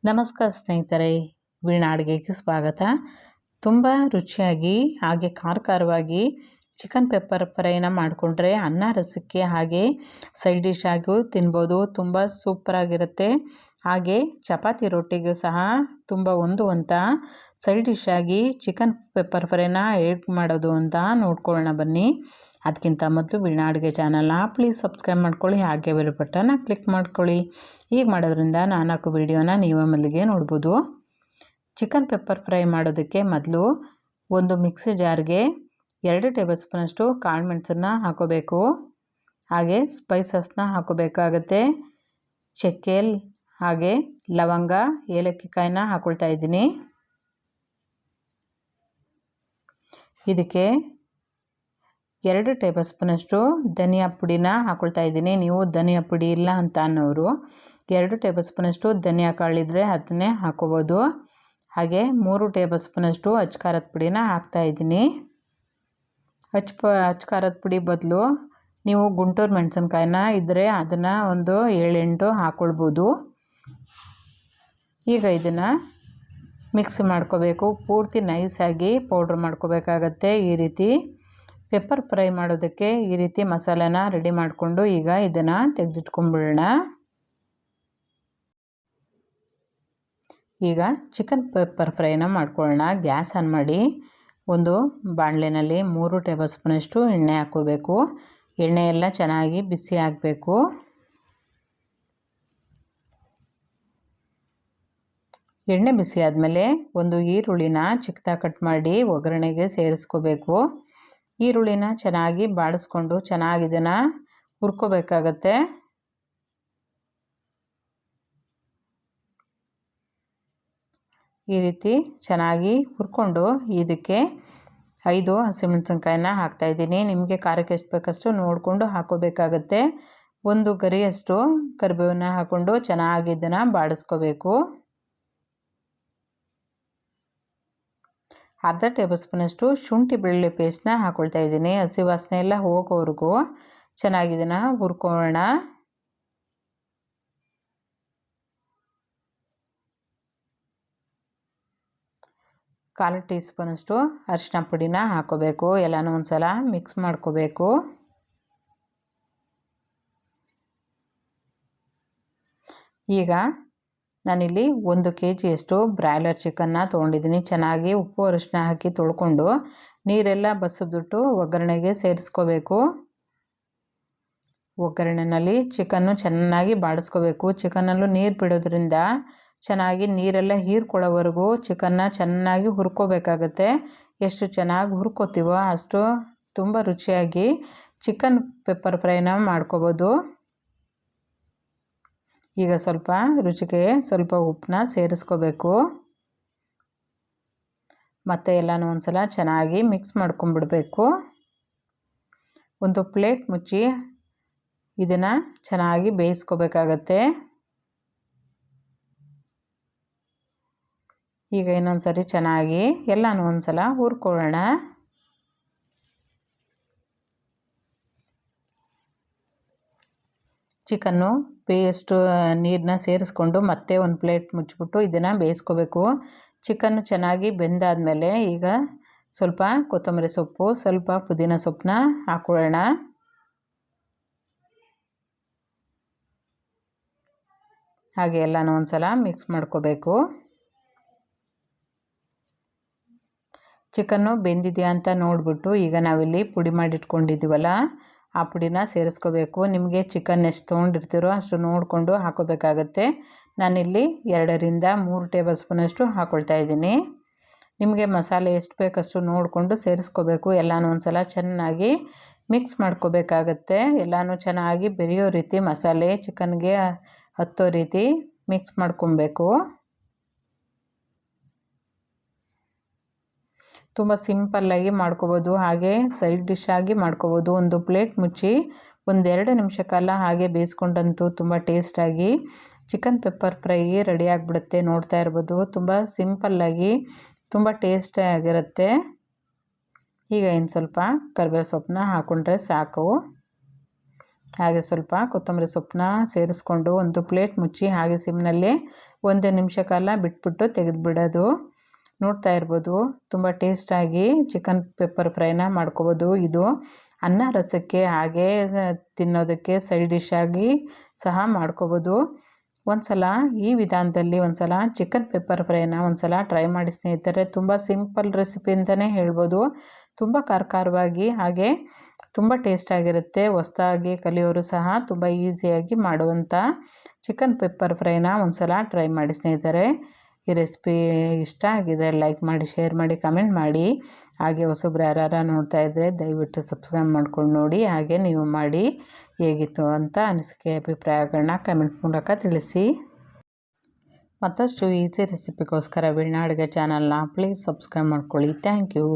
ನಮಸ್ಕಾರ ಸ್ನೇಹಿತರೆ, ವೀಣಾ ಅಡುಗೆಗೆ ಸ್ವಾಗತ. ತುಂಬ ರುಚಿಯಾಗಿ ಹಾಗೆ ಖಾರವಾಗಿ ಚಿಕನ್ ಪೆಪ್ಪರ್ ಫ್ರೈನ ಮಾಡಿಕೊಂಡ್ರೆ ಅನ್ನ ರಸಕ್ಕೆ ಹಾಗೆ ಸೈಡ್ ಡಿಶ್ ಆಗಿಯೂ ತಿನ್ಬೋದು. ತುಂಬ ಸೂಪರಾಗಿರುತ್ತೆ. ಹಾಗೆ ಚಪಾತಿ ರೊಟ್ಟಿಗೂ ಸಹ ತುಂಬ ಹೊಂದುವಂಥ ಸೈಡ್ ಡಿಶ್ ಆಗಿ ಚಿಕನ್ ಪೆಪ್ಪರ್ ಫ್ರೈನ ಹೇಗೆ ಮಾಡೋದು ಅಂತ ನೋಡ್ಕೊಳ್ಳೋಣ ಬನ್ನಿ. ಅದಕ್ಕಿಂತ ಮೊದಲು ವೀಣಾ ಅಡುಗೆ ಚಾನಲ್ನ ಪ್ಲೀಸ್ ಸಬ್ಸ್ಕ್ರೈಬ್ ಮಾಡ್ಕೊಳ್ಳಿ, ಹಾಗೆ ಬೆಲ್ ಬಟನ್ನ ಕ್ಲಿಕ್ ಮಾಡ್ಕೊಳ್ಳಿ. ಹೀಗೆ ಮಾಡೋದ್ರಿಂದ ನಾನು ಹಾಕೋ ವಿಡಿಯೋನ ನೀವು ಮೊದಲಿಗೆ ನೋಡ್ಬೋದು. ಚಿಕನ್ ಪೆಪ್ಪರ್ ಫ್ರೈ ಮಾಡೋದಕ್ಕೆ ಮೊದಲು ಒಂದು ಮಿಕ್ಸಿ ಜಾರ್ಗೆ 2 ಟೇಬಲ್ ಸ್ಪೂನಷ್ಟು ಕಾಳು ಮೆಣಸನ್ನು ಹಾಕೋಬೇಕು. ಹಾಗೆ ಸ್ಪೈಸಸ್ನ ಹಾಕೋಬೇಕಾಗತ್ತೆ. ಚಕ್ಕೆ ಹಾಗೆ ಲವಂಗ, ಏಲಕ್ಕಿ ಕಾಯಿನ ಹಾಕೊಳ್ತಾ ಇದ್ದೀನಿ. ಇದಕ್ಕೆ 2 ಟೇಬಲ್ ಸ್ಪೂನಷ್ಟು ಧನಿಯಾ ಪುಡಿನ ಹಾಕೊಳ್ತಾ ಇದ್ದೀನಿ. ನೀವು ಧನಿಯಾ ಪುಡಿ ಇಲ್ಲ ಅಂತ ಅನ್ನೋರು 2 ಟೇಬಲ್ ಸ್ಪೂನಷ್ಟು ಧನಿಯಾ ಕಾಳಿದ್ರೆ ಅದನ್ನೇ ಹಾಕೋಬೋದು. ಹಾಗೆ 3 ಟೇಬಲ್ ಸ್ಪೂನಷ್ಟು ಅಚ್ಕಾರದ ಪುಡಿನ ಹಾಕ್ತಾಯಿದ್ದೀನಿ. ಅಚ್ಕಾರದ ಪುಡಿ ಬದಲು ನೀವು ಗುಂಟೂರು ಮೆಣಸಿನ್ಕಾಯಿನ ಇದ್ದರೆ ಅದನ್ನು ಒಂದು 7-8 ಹಾಕ್ಕೊಳ್ಬೋದು. ಈಗ ಇದನ್ನು ಮಿಕ್ಸ್ ಮಾಡ್ಕೋಬೇಕು. ಪೂರ್ತಿ ನೈಸಾಗಿ ಪೌಡ್ರ್ ಮಾಡ್ಕೋಬೇಕಾಗತ್ತೆ. ಈ ರೀತಿ ಪೆಪ್ಪರ್ ಫ್ರೈ ಮಾಡೋದಕ್ಕೆ ಈ ರೀತಿ ಮಸಾಲೆನ ರೆಡಿ ಮಾಡಿಕೊಂಡು ಈಗ ಇದನ್ನು ತೆಗೆದಿಟ್ಕೊಂಡ್ಬಿಡೋಣ. ಈಗ ಚಿಕನ್ ಪೆಪ್ಪರ್ ಫ್ರೈನ ಮಾಡ್ಕೊಳ್ಳೋಣ. ಗ್ಯಾಸ್ ಆನ್ ಮಾಡಿ ಒಂದು ಬಾಣಲೆಯಲ್ಲಿ 3 ಟೇಬಲ್ ಸ್ಪೂನಷ್ಟು ಎಣ್ಣೆ ಹಾಕೋಬೇಕು. ಎಣ್ಣೆ ಎಲ್ಲ ಚೆನ್ನಾಗಿ ಬಿಸಿ ಆಗಬೇಕು. ಎಣ್ಣೆ ಬಿಸಿ ಆದಮೇಲೆ ಒಂದು ಈರುಳ್ಳಿನ ಚಿಕ್ಕದಾಗಿ ಕಟ್ ಮಾಡಿ ಒಗ್ಗರಣೆಗೆ ಸೇರಿಸ್ಕೋಬೇಕು. ಈರುಳ್ಳಿನ ಚೆನ್ನಾಗಿ ಬಾಡಿಸ್ಕೊಂಡು ಚೆನ್ನಾಗಿ ಇದನ್ನು ಹುರ್ಕೋಬೇಕಾಗತ್ತೆ. ಈ ರೀತಿ ಚೆನ್ನಾಗಿ ಹುರ್ಕೊಂಡು ಇದಕ್ಕೆ 5 ಹಸಿಮೆಣಸಿನ್ಕಾಯಿನ ಹಾಕ್ತಾಯಿದ್ದೀನಿ. ನಿಮಗೆ ಖಾರಕ್ಕೆ ಎಷ್ಟು ಬೇಕಷ್ಟು ನೋಡಿಕೊಂಡು ಹಾಕೋಬೇಕಾಗತ್ತೆ. ಒಂದು ಗರಿಯಷ್ಟು ಕರಿಬೇವನ್ನ ಹಾಕ್ಕೊಂಡು ಚೆನ್ನಾಗಿ ಇದನ್ನು ಬಾಡಿಸ್ಕೋಬೇಕು. ಅರ್ಧ ಟೇಬಲ್ ಸ್ಪೂನಷ್ಟು ಶುಂಠಿ ಬೆಳ್ಳುಳ್ಳಿ ಪೇಸ್ಟ್ನ ಹಾಕ್ಕೊಳ್ತಾ ಇದ್ದೀನಿ. ಹಸಿ ವಾಸನೆ ಎಲ್ಲ ಹೋಗೋವರೆಗೂ ಚೆನ್ನಾಗಿ ಇದನ್ನು ಹುರ್ಕೊಳ್ಳೋಣ. ಕಾಲು ಟೀ ಸ್ಪೂನಷ್ಟು ಅರಿಶಿನ ಪುಡಿನ ಹಾಕೋಬೇಕು. ಎಲ್ಲನೂ ಒಂದು ಸಲ ಮಿಕ್ಸ್ ಮಾಡ್ಕೋಬೇಕು. ಈಗ ನಾನಿಲ್ಲಿ 1 kgಯಷ್ಟು ಬ್ರಾಯ್ಲರ್ ಚಿಕನ್ನ ತೊಗೊಂಡಿದ್ದೀನಿ. ಚೆನ್ನಾಗಿ ಉಪ್ಪು ಅರಿಶಿನ ಹಾಕಿ ತೊಳ್ಕೊಂಡು ನೀರೆಲ್ಲ ಬಸಿದ್ಬಿಟ್ಟು ಒಗ್ಗರಣೆಗೆ ಸೇರಿಸ್ಕೋಬೇಕು. ಒಗ್ಗರಣೆಯಲ್ಲಿ ಚಿಕನ್ನು ಚೆನ್ನಾಗಿ ಬಾಡಿಸ್ಕೋಬೇಕು. ಚಿಕನ್ನಲ್ಲೂ ನೀರು ಬಿಡೋದ್ರಿಂದ ಚೆನ್ನಾಗಿ ನೀರೆಲ್ಲ ಹೀರ್ಕೊಳ್ಳೋವರೆಗೂ ಚಿಕನ್ನ ಚೆನ್ನಾಗಿ ಹುರ್ಕೋಬೇಕಾಗತ್ತೆ. ಎಷ್ಟು ಚೆನ್ನಾಗಿ ಹುರ್ಕೋತೀವೋ ಅಷ್ಟು ತುಂಬ ರುಚಿಯಾಗಿ ಚಿಕನ್ ಪೆಪ್ಪರ್ ಫ್ರೈನ ಮಾಡ್ಕೋಬೋದು. ಈಗ ಸ್ವಲ್ಪ ರುಚಿಗೆ ಸ್ವಲ್ಪ ಉಪ್ಪನ್ನ ಸೇರಿಸ್ಕೋಬೇಕು. ಮತ್ತು ಎಲ್ಲನೂ ಒಂದು ಸಲ ಚೆನ್ನಾಗಿ ಮಿಕ್ಸ್ ಮಾಡ್ಕೊಂಬಿಡಬೇಕು. ಒಂದು ಪ್ಲೇಟ್ ಮುಚ್ಚಿ ಇದನ್ನು ಚೆನ್ನಾಗಿ ಬೇಯಿಸ್ಕೋಬೇಕಾಗತ್ತೆ. ಈಗ ಇನ್ನೊಂದು ಸರಿ ಚೆನ್ನಾಗಿ ಎಲ್ಲನೂ ಒಂದು ಸಲ ಹುರ್ಕೊಳ್ಳೋಣ. ಚಿಕನ್ನು ಬೇಯಷ್ಟು ನೀರನ್ನ ಸೇರಿಸ್ಕೊಂಡು ಮತ್ತೆ ಒಂದು ಪ್ಲೇಟ್ ಮುಚ್ಚಿಬಿಟ್ಟು ಇದನ್ನು ಬೇಯಿಸ್ಕೋಬೇಕು. ಚಿಕನ್ನು ಚೆನ್ನಾಗಿ ಬೆಂದಾದಮೇಲೆ ಈಗ ಸ್ವಲ್ಪ ಕೊತ್ತಂಬರಿ ಸೊಪ್ಪು, ಸ್ವಲ್ಪ ಪುದೀನ ಸೊಪ್ಪನ್ನ ಹಾಕ್ಕೊಳ್ಳೋಣ. ಹಾಗೆ ಎಲ್ಲನೂ ಒಂದು ಸಲ ಮಿಕ್ಸ್ ಮಾಡ್ಕೋಬೇಕು. ಚಿಕನ್ನು ಬೆಂದಿದೆಯಾ ಅಂತ ನೋಡಿಬಿಟ್ಟು ಈಗ ನಾವಿಲ್ಲಿ ಪುಡಿ ಮಾಡಿಟ್ಕೊಂಡಿದ್ದೀವಲ್ಲ ಆ ಪುಡಿನ ಸೇರಿಸ್ಕೋಬೇಕು. ನಿಮಗೆ ಚಿಕನ್ ಎಷ್ಟು ತೊಗೊಂಡಿರ್ತೀರೋ ಅಷ್ಟು ನೋಡಿಕೊಂಡು ಹಾಕೋಬೇಕಾಗತ್ತೆ. ನಾನಿಲ್ಲಿ 2ರಿಂದ 3 ಟೇಬಲ್ ಸ್ಪೂನಷ್ಟು ಹಾಕ್ಕೊಳ್ತಾ ಇದ್ದೀನಿ. ನಿಮಗೆ ಮಸಾಲೆ ಎಷ್ಟು ಬೇಕಷ್ಟು ನೋಡಿಕೊಂಡು ಸೇರಿಸ್ಕೋಬೇಕು. ಎಲ್ಲನೂ ಒಂದು ಸಲ ಚೆನ್ನಾಗಿ ಮಿಕ್ಸ್ ಮಾಡ್ಕೋಬೇಕಾಗತ್ತೆ. ಎಲ್ಲನೂ ಚೆನ್ನಾಗಿ ಬೆರೆಯೋ ರೀತಿ ಮಸಾಲೆ ಚಿಕನ್ಗೆ ಹತ್ತೋ ರೀತಿ ಮಿಕ್ಸ್ ಮಾಡ್ಕೊಬೇಕು. ತುಂಬ ಸಿಂಪಲ್ಲಾಗಿ ಮಾಡ್ಕೋಬೋದು. ಹಾಗೆ ಸೈಡ್ ಡಿಶ್ ಆಗಿ ಮಾಡ್ಕೋಬೋದು. ಒಂದು ಪ್ಲೇಟ್ ಮುಚ್ಚಿ 1-2 ನಿಮಿಷ ಕಾಲ ಹಾಗೆ ಬೇಯಿಸ್ಕೊಂಡಂತೂ ತುಂಬ ಟೇಸ್ಟಾಗಿ ಚಿಕನ್ ಪೆಪ್ಪರ್ ಫ್ರೈ ರೆಡಿ ಆಗಿಬಿಡುತ್ತೆ. ನೋಡ್ತಾ ಇರ್ಬೋದು, ತುಂಬ ಸಿಂಪಲ್ಲಾಗಿ ತುಂಬ ಟೇಸ್ಟಿಯಾಗಿರುತ್ತೆ. ಈಗ ಇನ್ನು ಸ್ವಲ್ಪ ಕರಿಬೇವು ಸೊಪ್ಪನ್ನ ಹಾಕ್ಕೊಂಡ್ರೆ ಸಾಕು. ಹಾಗೆ ಸ್ವಲ್ಪ ಕೊತ್ತಂಬರಿ ಸೊಪ್ಪನ್ನ ಸೇರಿಸ್ಕೊಂಡು ಒಂದು ಪ್ಲೇಟ್ ಮುಚ್ಚಿ ಹಾಗೆ ಸಿಮ್ನಲ್ಲಿ 1 ನಿಮಿಷ ಕಾಲ ಬಿಟ್ಬಿಟ್ಟು ತೆಗೆದುಬಿಡೋದು. ನೋಡ್ತಾ ಇರ್ಬೋದು ತುಂಬ ಟೇಸ್ಟಾಗಿ ಚಿಕನ್ ಪೆಪ್ಪರ್ ಫ್ರೈನ ಮಾಡ್ಕೋಬೋದು. ಇದು ಅನ್ನ ರಸಕ್ಕೆ ಹಾಗೆ ತಿನ್ನೋದಕ್ಕೆ ಸೈಡ್ ಡಿಶ್ ಆಗಿ ಸಹ ಮಾಡ್ಕೋಬೋದು. ಒಂದ್ಸಲ ಈ ವಿಧಾನದಲ್ಲಿ ಒಂದ್ಸಲ ಚಿಕನ್ ಪೆಪ್ಪರ್ ಫ್ರೈನ ಒಂದ್ಸಲ ಟ್ರೈ ಮಾಡಿ ಸ್ನೇಹಿತರೆ. ತುಂಬ ಸಿಂಪಲ್ ರೆಸಿಪಿ ಅಂತಲೇ ಹೇಳ್ಬೋದು. ತುಂಬ ಖಾರವಾಗಿ ಹಾಗೆ ತುಂಬ ಟೇಸ್ಟಾಗಿರುತ್ತೆ. ಹೊಸ್ದಾಗಿ ಕಲಿಯೋರು ಸಹ ತುಂಬ ಈಸಿಯಾಗಿ ಮಾಡುವಂಥ ಚಿಕನ್ ಪೆಪ್ಪರ್ ಫ್ರೈನ ಒಂದ್ಸಲ ಟ್ರೈ ಮಾಡಿ ಸ್ನೇಹಿತರೆ. ಈ ರೆಸಿಪಿ ಇಷ್ಟ ಆಗಿದ್ರೆ ಲೈಕ್ ಮಾಡಿ, ಶೇರ್ ಮಾಡಿ, ಕಮೆಂಟ್ ಮಾಡಿ. ಹಾಗೆ ಹೊಸಬ್ರು ಯಾರು ನೋಡ್ತಾ ಇದ್ದರೆ ದಯವಿಟ್ಟು ಸಬ್ಸ್ಕ್ರೈಬ್ ಮಾಡ್ಕೊಂಡು ನೋಡಿ. ಹಾಗೆ ನೀವು ಮಾಡಿ ಹೇಗಿತ್ತು ಅಂತ ಅನಿಸಿಕೆ ಅಭಿಪ್ರಾಯಗಳನ್ನ ಕಮೆಂಟ್ ಮೂಲಕ ತಿಳಿಸಿ. ಮತ್ತಷ್ಟು ಈಸಿ ರೆಸಿಪಿಗೋಸ್ಕರ ವೀಣಾ ಅಡುಗೆ ಚಾನಲ್ನ ಪ್ಲೀಸ್ ಸಬ್ಸ್ಕ್ರೈಬ್ ಮಾಡ್ಕೊಳ್ಳಿ. Thank you.